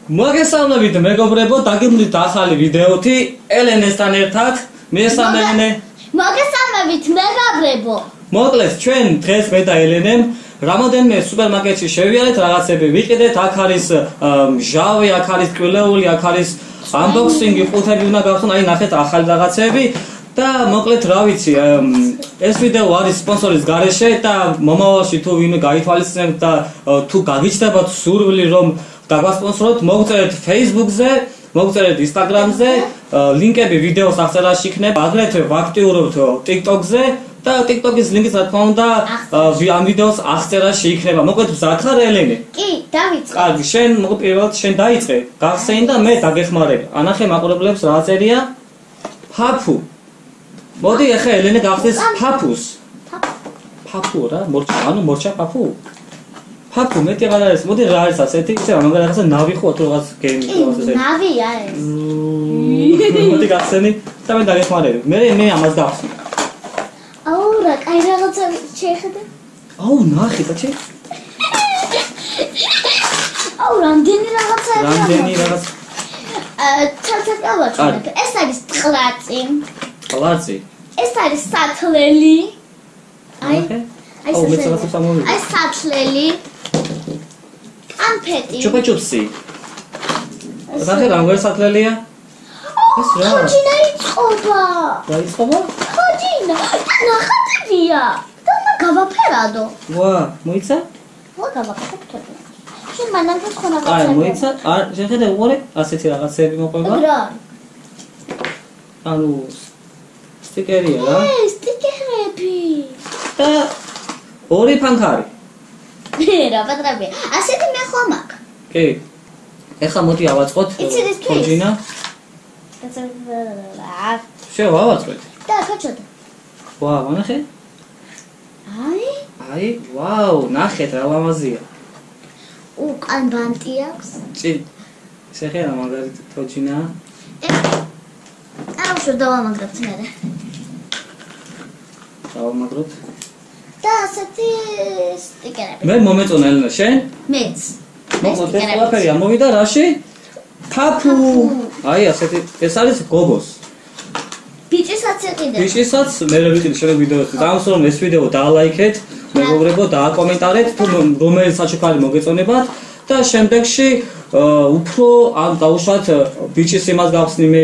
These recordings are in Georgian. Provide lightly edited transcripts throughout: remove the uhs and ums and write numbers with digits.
მოგესალმებით მეგობრებო, დაგემრით ახალი ვიდეოთი ელენესთან ერთად. მესამე ელენე. მოგესალმებით მეგობრებო. მოკლედ ჩვენ დღეს მე და ელენემ რამოდენმე სუპერმარკეტში შევიარეთ, რაღაცები ვიყიდეთ, აქ არის ჟავი, აქ არის კვილეული, აქ არის unboxing-ი, ყუთები უნდა გავხსნათ, აი ნახეთ ახალი რაღაცები და მოკლედ რა ვიცი, ეს ვიდეო არის სპონსორის გარეშე და მომავალში თუ ვინმე გაითვალისწინებთ და თუ გაგიჩნდებათ სურვილი რომ დაგვასპონსოროთ, მოგწერეთ Facebook-ზე, მოგწერეთ Instagram-ზე, ლინკები ვიდეოს აღწერაში იქნება, აგრეთვე ვაქტიურობთ TikTok-ზე და TikTok-ის ლინკიც რა თქმა უნდა ამ ვიდეოს აღწერაში იქნება. მოკლედ ზაქარ ელენე. კი, დავიწყე. კარგი, შენ მოკლედ პირველად შენ დაიწყე, გახსენი და მე დაგეხმარები. ანახე მაყურებლებს რა წერია? ფაფუ. მოდი ახლა ელენე გახდეს ფაფუს. ფაფუ რა? მორჩა, ანუ მორჩა ფაფუ. ფაფუ მეტი აღარ არის. მოდი რა არის ასეთი? იცი რა, მაგალითად რაღაცა ნავი ხო თუ რაღაც გეიმი ხო ასე. ნავია ეს. მოდი გახსენი და მე დაგეხმარები. მე ამას გავხსნი. აუ რა, კაი რაღაცა შეხედე. აუ ნახე ბაჭი. აუ რამდენი რაღაცაა. რამდენი რაღაც. ცალ-ცალ ეს არის ტყლაცი. ტყლაცი. ეს არის სათლელი. აი აუ მე რაღაცა სამოვიდა. აი სათლელი. კანფეტი. ჩუპა-ჩუპსი. ნახე რამდენი სათლელია? ეს რა? ხოჯინა იწყობა. რა იწყობა? ხოჯინა. ნახატებია. და გავაფერადო. ვა, მოიცა? ვა გავაფერადო. შენ მანამ ხონა აი, მოიცა? არ შეხედე უყურე, ასეთი რაღაცები მოყვება. რა? ანუ სტიკერია რა? სტიკერები. და ორი ფანქარი. რა პატრაბია. ასეთი მე ხომ აქ. კი. ეხლა მოდი ავაწყოთ ხოჯინა. შევავაწყოთ. და კაჩოდა. ვა, მონახე? აი, ვაუ, ნახეთ რა ლამაზია. უკან ბანტი აქვს. წი. შეხედა მაგალითად ხოჯინა. აუ შო დავამაგრებთ მე. დავამაგროთ. და ასეთი სტიკერები. მე მომეწონა ელენა, შენ? მეც. მოკლედ ეს ყველაფერი ამოვიდა რაში? ფაფუ. აი ასეთი ეს არის გოგოს. ბიჭისაც იყიდე. ბიჭისაც მე ვიყიდე შენ ვიდეოს. დამსვენ რომ ეს ვიდეო დაალაიქეთ, მეგობრებო, დააკომენტარეთ თუ რომელი საჩუქარი მოგეწონებათ და შემდეგში უფრო ან დაუშვათ ბიჭის იმას გავხსნი მე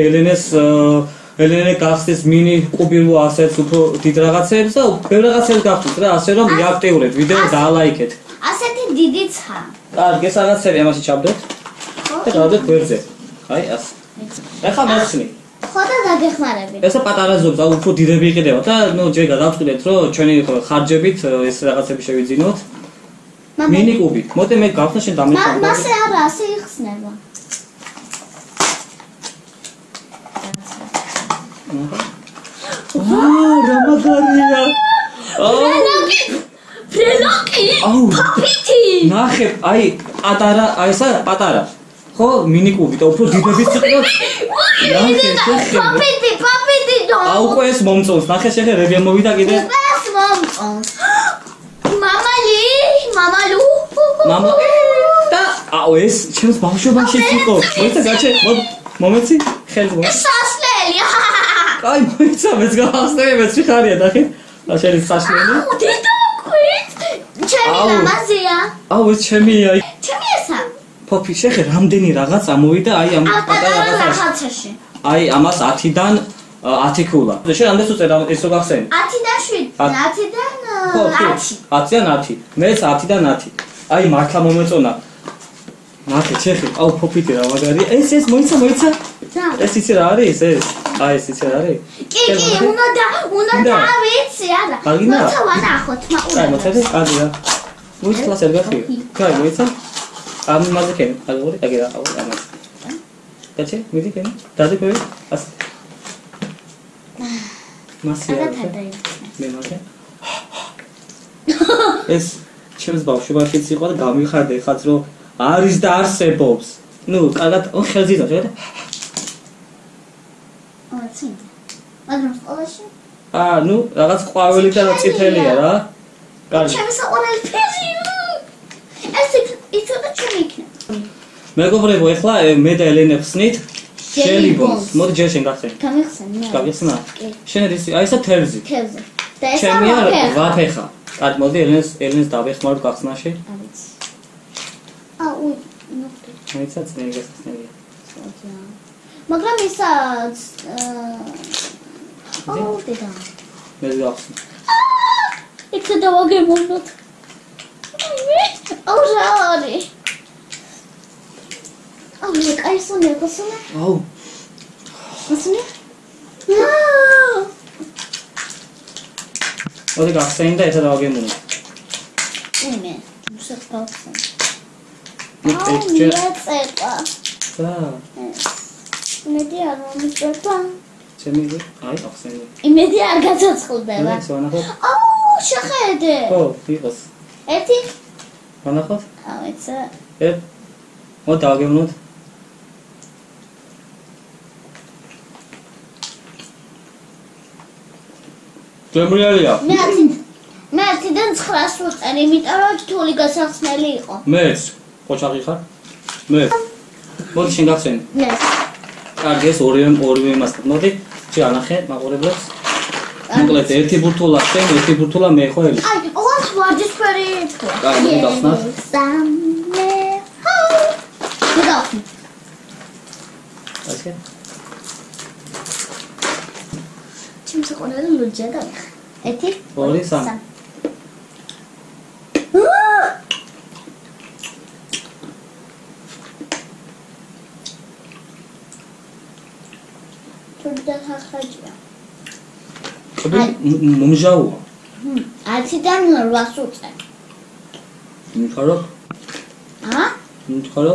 ელენე გახსნის მინი კუბილო ასეც უფრო დიდ რაღაცებს და ბევრ რაღაცებს გავხსნით რა, ასე რომ რეაქტიურეთ ვიდეო დაალაიქეთ. ასეთი დიდიცა. კარგი, ეს რაღაცები ამაში ჩავდეთ. და გავდეთ გვერდზე. აი ასე. ეხლა მეხსნი. ხო და დაგეხმარები. ესა პატარა ზოგს, აუ უფრო დიდები იყიდება და ნუ ჯერ გადავწყვიტეთ რომ ჩვენი ხარჯებით ეს რაღაცები შევიძინოთ. მინი კუბი. მოდი მე გავხსნე შენ დამიხმარებ. მასე არა, ასე იხსნება. რა მაგარია. ფრელოკი. პაპიტი. ნახე, აი პატარა, აი ესა პატარა. ხო, მინი კუბი და უფრო დიდების წყვეტ. პაპიტი. აუ ყო ეს მომწონს. ნახე შეხე რები ამოვიდა კიდე. ეს მომწონს. მამალუ. მამა და აუ ეს ჩემს ბავშვობაში იყო. მოიცა გაჩე, მომეცი? ხელი მო. სასლელი. აი მოიცა მეც გავახსნე, მეც ხარია ნახე. რა შენი სასლელი? აუ დედაკვით. ჩემი მამაზეა. აუ ეს ჩემია. ჩემი ესა. ფოფი შეხე რამდენი რაღაც ამოვიდა აი ამ პატარა რაღაცაში. აი ამას 10-დან 10 ქულა. შენ ამდენს უწერ ეს რო გახსენი? 10-დან 7, 10-დან 10. 10-დან 10. მეც 10-დან 10. აი მართლა მომეწონა. ნახე შეხე, აუ ფოფიტი რა მაგარი. ეს მოიცა. ეს იცი რა არის ეს? აი ეს იცი რა არის? კი, უნდა ვიცი, არა. მოცა ვანახოთ, მაყურე. აი მოცა ეს კარგი რა. მოიცა კლასერ გახი. კაი მოიცა. ამ მასე კენ, აგორი, აგერა, აუ ამას. კაცი, მიდი კენ. დადი კოი. ას. მასია. მე მასე. ეს ჩემს ბავშვობაშიც იყო და გამიხარდა ეხაც რომ არის და არსებობს. ნუ, კარგად, ხელზე იზა, შეხედე. ცინდა. მაგრამ სკოლაში? ნუ, რაღაც ყვავილი და წითელია რა. კარგი. ჩემი საყვარელი ფერი. ეს იცოდა ჩემი იქნება. მეგობრებო, ეხლა მე და ელენე ხსნით შელიბონს. მოდი ჯერ შენ გახსენ. გამიხსენე. გაგიხსნა? შენ აი ესა თევზი. თევზი. და ეს ჩემი არ ვაფეხა. კაც მოდი ელენეს დავეხმაროთ გახსნაში. არის. აუ, ნოქტი. მეცაც ნეგასწნელი. მაგრამ ისა აუ, დედა. მე გავხსნი. იქ დავაგემოვნოთ. აუ, ჟარი. აუ, კაი სუნე, გასუნა. აუ. გასუნა? მოდი გახსენ და ესა დავაგემოვნოთ. მე, მუსიკა გავხსენ. აუ, მეწება. და იმედი არ მომიწება. ჩემი აი ახსენე. იმედი არ გაცოცხლდება. აუ, შეხედე. ხო, იყოს. ერთი? განახოთ? აუ, ეცა. მოდი დავაგემოვნოთ. გემრიალია. მე 10-დან 900 ვუწერ, იმიტომ რომ რთული გასახსნელი იყო. მეც ყოჩაღი ხარ? მე. მოდი შენ გახსენ. მე. კარგი, ეს ორივე იმასთან. მოდი, შე ანახე მაყურებლებს. მოკლედ ერთი ბურთულა შენ, ერთი ბურთულა მე ხო ელი? აი, ოღონდ ვარჯიშფერი თქვა. კარგი, გახსნათ. სამე. ჰაუ. გახსნი. ასე? ჩემს ყოლელი ლუჯია და ერთი, ორი, სამი. თუნდაც ხაჭია. მომჟაუა. 10-დან 800 ვუწერ. მიხარო? ა? მიხარო?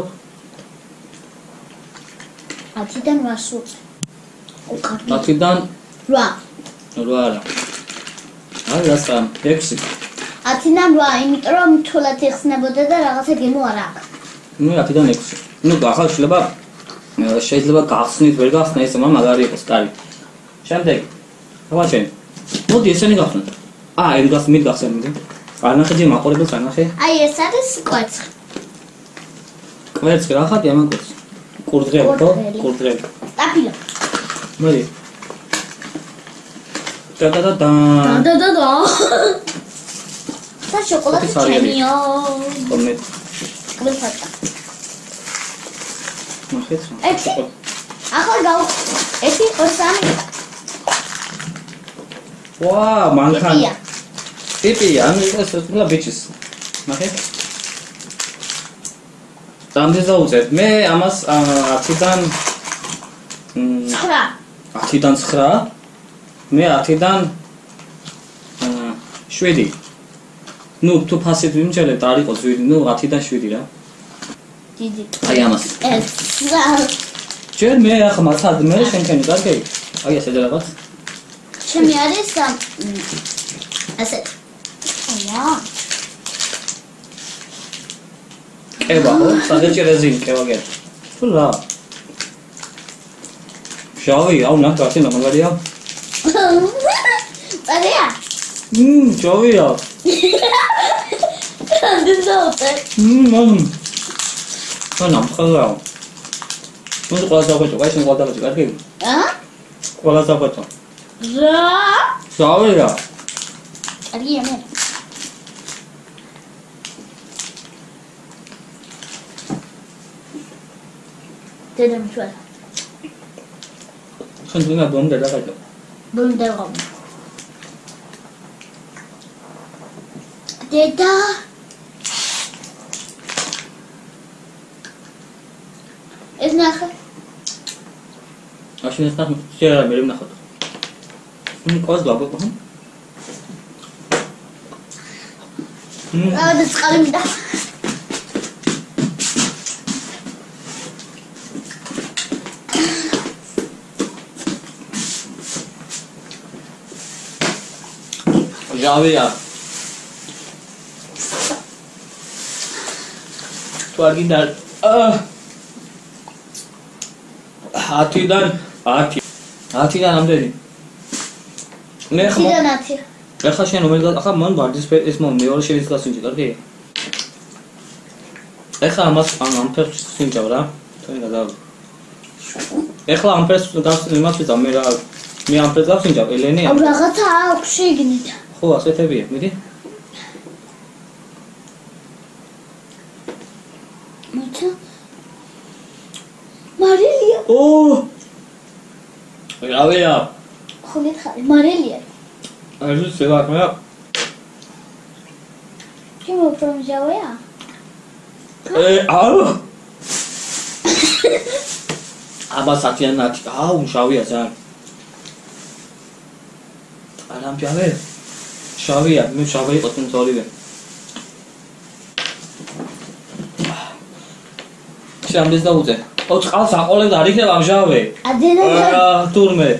10-დან 800 ვუწერ. უკარგი. 10-დან 8. 8 არა. აი რასა 6. 10-დან 8, იმიტომ რომ თულად იხსნებოდა და რაღაცა გემო არ აქვს. ნუ 10-დან 6. ნუ ახლა შეიძლება გახსნით, ვერ გახსნა ეს მაგარი იყოს, კარი. შემდეგ. დავაჩენ. მოდი ესენი გახსნათ. ეს გახსნით გახსენდი. ანახე ჯერ მაყურებელს ანახე. აი ეს არის კვერცხი. კვერცხი რა ხატი ამან კვერცხი? კურდღელი, ხო? კურდღელი. ტაფილა. მოდი. და. და შოკოლადი ჩემიო. კომე. კვლეფატა. ნახეთ. ერთი. ახლა გაუ. ერთი, ორი, სამი. ვა, მანქანა. ტიპია, ეს ყველა ბიჭის. ნახეთ. რამდენს დაუწევთ? მე ამას 10-დან 9. 10-დან 9. მე 10-დან 7. ნუ თუ ფასით ვიმჯერებთ, არ იყოს 7, ნუ 10-დან 7 რა. დიდი. აი ამას. ეს. ჯერ მე ახლა მათად მე შენქენი კარგი? აი ესე რაღაც. ჩემი არის ასე. აია. კევა, ხო? სადეჭი რეზინი კევა გერ. თუ რა? შავი, აუ ნახე მაგარია. წარია. ჯოვია. დიზაუტე. ნამხალა. ნუ ყველა დავხეთო, აი შენ ყველა დავხეთო, კარგი? ყველა დავხეთო. რა? შავია. წარია მე. დედა მშვენ. შენ თუნა ბონდა დავხეთო. ბონდა გავ. დედა. ეს ნახე. აშენ ეს ნახე, შეიძლება მე ვნახოთ. ყავს გაბო. და წყალი მინდა. ჟავია. თუ არ გინდა 10-დან 10. 10-დან ამდენი. მე ხომ 10-დან 10. ახლა შენ რომელი ახლა მან ვარდისფერი ეს მომეორე შენის გასინჯი, კარგი? ეხლა ამას ამ ფერს სიმჭავ რა. თქვენ გადა. ეხლა ამ ფერს იმას ვიზამ მე რა მე ამ ფერს გავსინჯავ ელენი. აუ რაღაცა აქვს შეგნით. ხო, ასეთებია, მიდი. მოიცა. მარილია. ო! რავია. ხო მითხარი, მარილია. აი ზელა მე. ჩემო პრომჟავია? აუ. აბა საკიანათი, აუ, შავია ძალიან. არამჯავე. შავია, მე შავი იყო თუნდოლივე. შემდეს დაუძე. ო წყალს აყოლებ და არ იქნება ამჟავე. ადენა. თურმე.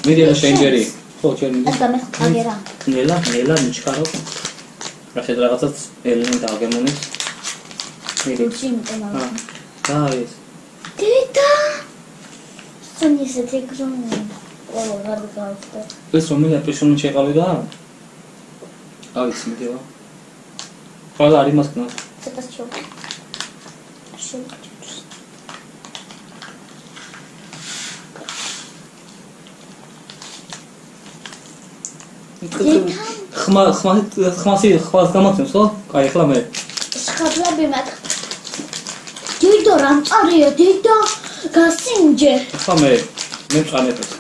მიდია შენჯერი. ხო, ჩვენ. და მე აგერა. ნელა მიჩქარო. ახლა რაღაცაც ელენი დაგემონით. მიდი. ჩიმტენა. დაის. დედა. სონისეთი გრონი. ო, გარდაგავხდა. ეს რომელია პრესიონი შეყავდა? აიცი მიდია. ყველა არის მასკნა. ცოტა ჩო. ხმასი გამახსენს ხო? კაი, ახლა მე. შხაბლები მათ. დედო რამ წარია, დედო გასინჯე. ახლა მე მწყანებ ეს.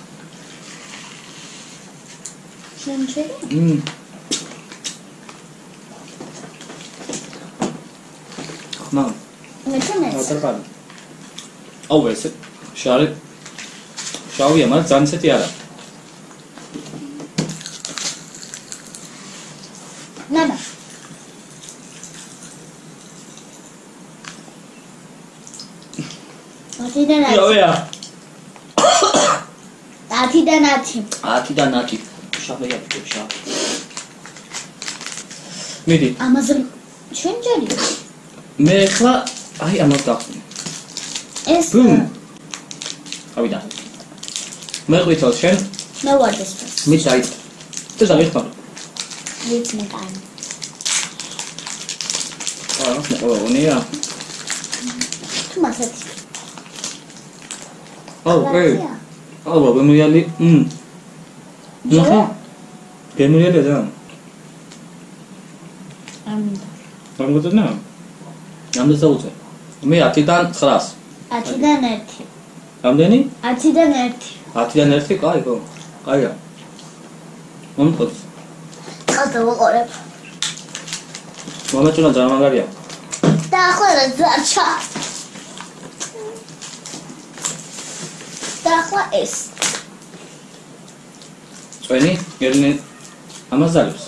შენჯე? ხმა. მე თამეს. ატარყარი. აუ ეს შავია, მაგრამ ძალიან ისეთი არა. ნანა. ათიდან ათი. რავია. ათიდან ათი. ათიდან ათი. შავია შავ. მიდი. ამაზე შენჯერი. მე ხლა აი ამას გავხსნი. ეს ავიდა. მე ყვითო შენ? მე ვარ ეს. მე ჩაი. და დავიხმარ. ვიც მე კან. უნია. თუ მასეთ. აუ, გემრიალი. გემრიალი და. ამგონა. ამდეს დაუწე. მე 10-დან 900. 10-დან 1. რამდენი? 10-დან 1. 10-დან 1, კაი, ხო. კაია. მომწონს. ხალხო ვიყურებ. მომეწონა ძალიან მაგარია. და ახლა რა ძარჩა. და ახლა ეს. წვენი, ელენი ამას ძალებს.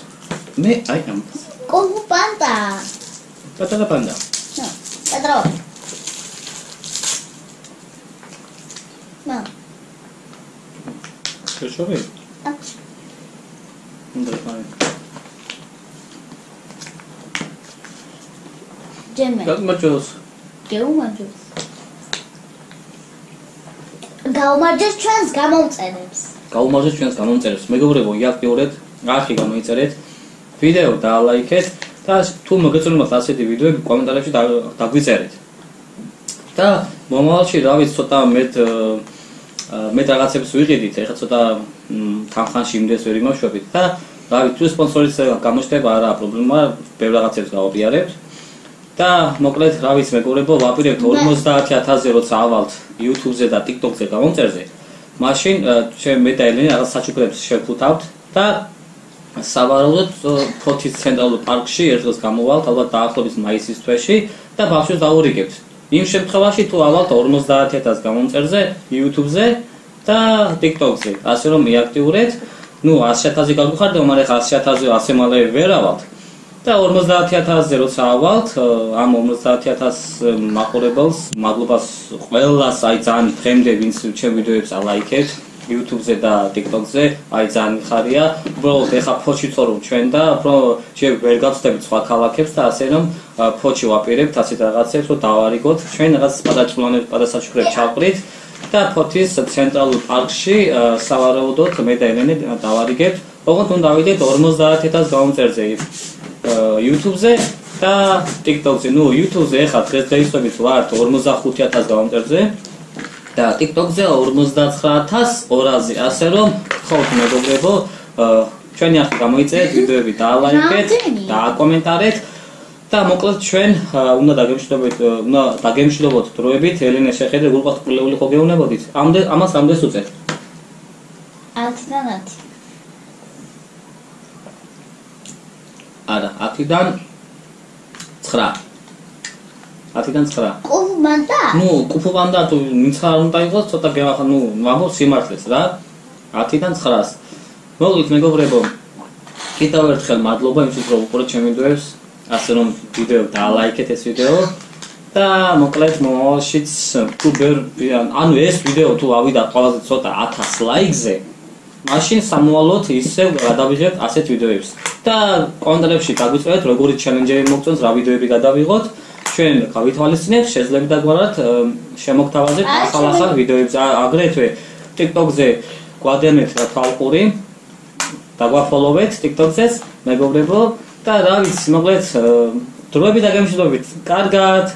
მე აი ამას. კოღუ პანდა. პატარა პანდა. პატარა. ნა. შეშოვე. აჩ. უნდა იყავი. ჯემე. გაგმარჯოს. გეუმარჯოს. გაუმარჯოს ჩვენს გამომწერებს. გაუმარჯოს ჩვენს გამომწერებს. მეგობრებო, იაქტიურეთ, არხი გამოიწერეთ, ვიდეო დალაიქეთ და თუ მოგეწონებათ ასეთი ვიდეოები, კომენტარებში დაგვიწერეთ. და მომავალში რა ვიცი, ცოტა მე რაღაცებს ვიყიდით, ეხლა ცოტა თანხანში იმდეს ვერ იმაშვებით და რა ვიცი, თუ სპონსორის გამოჩნდება არა პრობლემა, ბევრ რაღაცებს გავაბიარებთ. და მოკლედ რა ვიცი მეგობრებო, ვაპირებთ 50000-ზე როცა ავალთ YouTube-ზე და TikTok-ზე გამომწერზე. მაშინ მე და ელენი რაღაც საჩუქრებს შევხუთავთ და სავარაუდოდ ფოთის ცენტრალურ პარკში ერთდღეს გამოვალთ, ალბათ დაახლოებით მაისის თვეში და ბავშვებს დავურიგებთ. იმ შემთხვევაში თუ ავალთ 50000 გამომწერზე YouTube-ზე და TikTok-ზე, ასე რომ მიაქტიურეთ, 100000 გაგვიხარდა, მაგრამ ახლა 100000-ზე ასე მალე ვერ ავალთ. და 50000-ზე როცა ავალთ, ამ 50000 მაყურებელს, მადლობას ყველას, აი ძალიან დღემდე ვინც ჩემ ვიდეოებს ალაიქებთ YouTube-ზე და TikTok-ზე, აი ძალიან მიხარია. უბრალოდ ეხა ფოჩი წორობ ჩვენ და ჩვენ ვერ გავწდებით სხვა ქალაქებს და ასე რომ ფოჩი ვაპირებთ ასეთ რაღაცებს, რომ დავარიგოთ. ჩვენ რაღაც პატაჭულანებს, პატასაჩუქრებს ჩავყრით და ფოთის ცენტრალურ პარკში სავარაუდოდ მე და ელენი დავარიგებთ. ოღონდ უნდა დავიდეთ 50000 გამომწერზე YouTube-ზე და TikTok-ზე, ნუ YouTube-ზე ახლა დღესდღეობით ვართ 45000 გამომწერზე და TikTok-ზე 59200-ზე, ასე რომ ხოთ მეგობრებო, ჩვენი ახლა გამოიწერეთ ვიდეოები და ლაიქეთ და კომენტარეთ და მოკლედ ჩვენ უნდა დაგემშვიდობოთ დროებით. ელენე შეხედე გულყავთ ყოლეული ხო გეუნებოდით? ამას რამდენს უწევთ? 10-დან 10. არა, 10-დან 9. 10-დან 9. კუფმანდა? ნუ, კუფმანდა თუ მინცა არ უნდა იყოს, ცოტა გეახლა, ნუ, ვამბობ სიმართლეს რა. 10-დან 9-ს. მოგლით მეგობრებო. კიდევ ერთხელ მადლობა იმისთვის რომ უყურეთ ჩემ ვიდეოებს, ასე რომ ვიდეო დალაიქეთ ეს ვიდეო და მოკლედ მომავალშიც ანუ ეს ვიდეო თუ ავიდა ყველაზე ცოტა 1000 ლაიქზე, მაშინ სამოვალოდ ისევ გადავიღებთ ასეთ ვიდეოებს და კომენტარებში გაგვიწერეთ როგორი ჩელენჯები მოგწონს, რა ვიდეოები გადავიღოთ. ჩვენ გავითვალისწინებთ, შეძლებ დაგვარად შემოგთავაზებთ ახალ ვიდეოებს, აგრეთვე TikTok-ზე გვადენეთ თვალყური და გვაფოლოვეთ TikTok-ზეც მეგობრებო და რა ვიცი, მოკლედ დროებით და გემშვიდობით. კარგად.